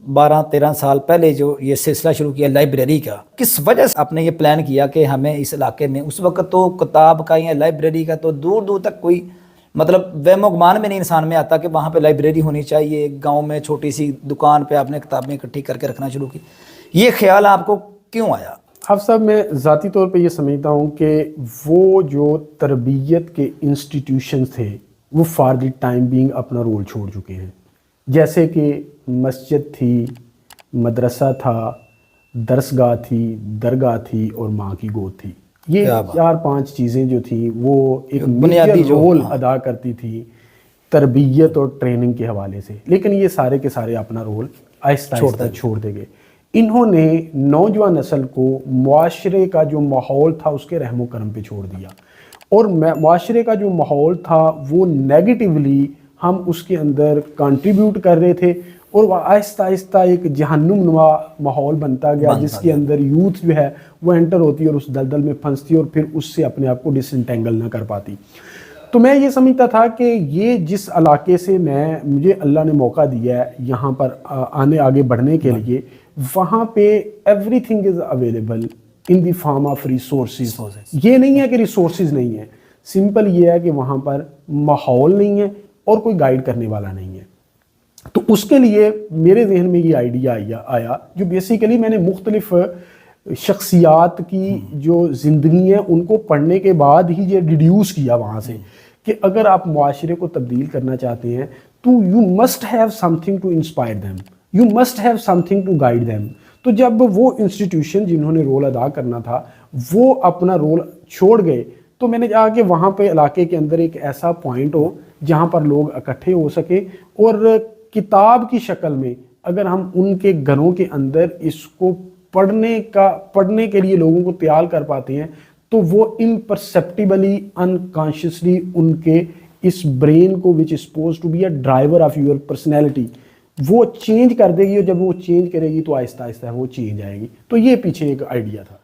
12-13 سال پہلے جو یہ سلسلہ شروع کیا لائبریری کا، کس وجہ سے آپ نے یہ پلان کیا کہ ہمیں اس علاقے میں، اس وقت تو کتاب کا یا لائبریری کا تو دور دور تک کوئی مطلب وہم و گمان میں نہیں انسان میں آتا کہ وہاں پہ لائبریری ہونی چاہیے، گاؤں میں چھوٹی سی دکان پہ آپ نے کتابیں اکٹھی کر کے رکھنا شروع کی، یہ خیال آپ کو کیوں آیا؟ حافظ صاحب، میں ذاتی طور پہ یہ سمجھتا ہوں کہ وہ جو تربیت کے انسٹیٹیوشنز تھے وہ فار دی ٹائم بینگ اپنا رول چھوڑ چکے ہیں. جیسے کہ مسجد تھی، مدرسہ تھا، درسگاہ تھی، درگاہ تھی اور ماں کی گود تھی. یہ 4-5 چیزیں جو تھیں وہ ایک بنیادی رول ادا کرتی تھی تربیت اور ٹریننگ کے حوالے سے. لیکن یہ سارے کے سارے اپنا رول آہستہ آہستہ چھوڑ دے گئے. انہوں نے نوجوان نسل کو معاشرے کا جو ماحول تھا اس کے رحم و کرم پہ چھوڑ دیا، اور معاشرے کا جو ماحول تھا وہ نیگیٹیولی ہم اس کے اندر کنٹریبیوٹ کر رہے تھے، اور وہ آہستہ آہستہ ایک جہنم نما ماحول بنتا گیا جس کے اندر یوتھ جو ہے وہ انٹر ہوتی اور اس دلدل میں پھنستی اور پھر اس سے اپنے آپ کو ڈس انٹینگل نہ کر پاتی. تو میں یہ سمجھتا تھا کہ یہ جس علاقے سے مجھے اللہ نے موقع دیا ہے یہاں پر آگے بڑھنے کے لیے، وہاں پہ every thing is available in the form of resources. یہ نہیں ہے کہ ریسورسز نہیں ہیں، سمپل یہ ہے کہ وہاں پر ماحول نہیں ہے اور کوئی گائیڈ کرنے والا نہیں ہے. تو اس کے لیے میرے ذہن میں یہ آئیڈیا آیا جو بیسیکلی میں نے مختلف شخصیات کی جو زندگی ہیں ان کو پڑھنے کے بعد ہی یہ ڈیڈیوس کیا وہاں سے کہ اگر آپ معاشرے کو تبدیل کرنا چاہتے ہیں تو you must have something to inspire them, you must have something to guide them. تو جب وہ انسٹیٹیوشن جنہوں نے رول ادا کرنا تھا وہ اپنا رول چھوڑ گئے تو میں نے چاہا کہ وہاں پہ علاقے کے اندر ایک ایسا پوائنٹ ہو جہاں پر لوگ اکٹھے ہو سکے، اور کتاب کی شکل میں اگر ہم ان کے گھروں کے اندر اس کو پڑھنے کے لیے لوگوں کو تیار کر پاتے ہیں تو وہ امپرسیپٹیبلی انکانشیسلی ان کے اس برین کو which is supposed to be a driver of your personality وہ چینج کر دے گی، اور جب وہ چینج کرے گی تو آہستہ آہستہ وہ چینج آئے گی. تو یہ پیچھے ایک آئیڈیا تھا.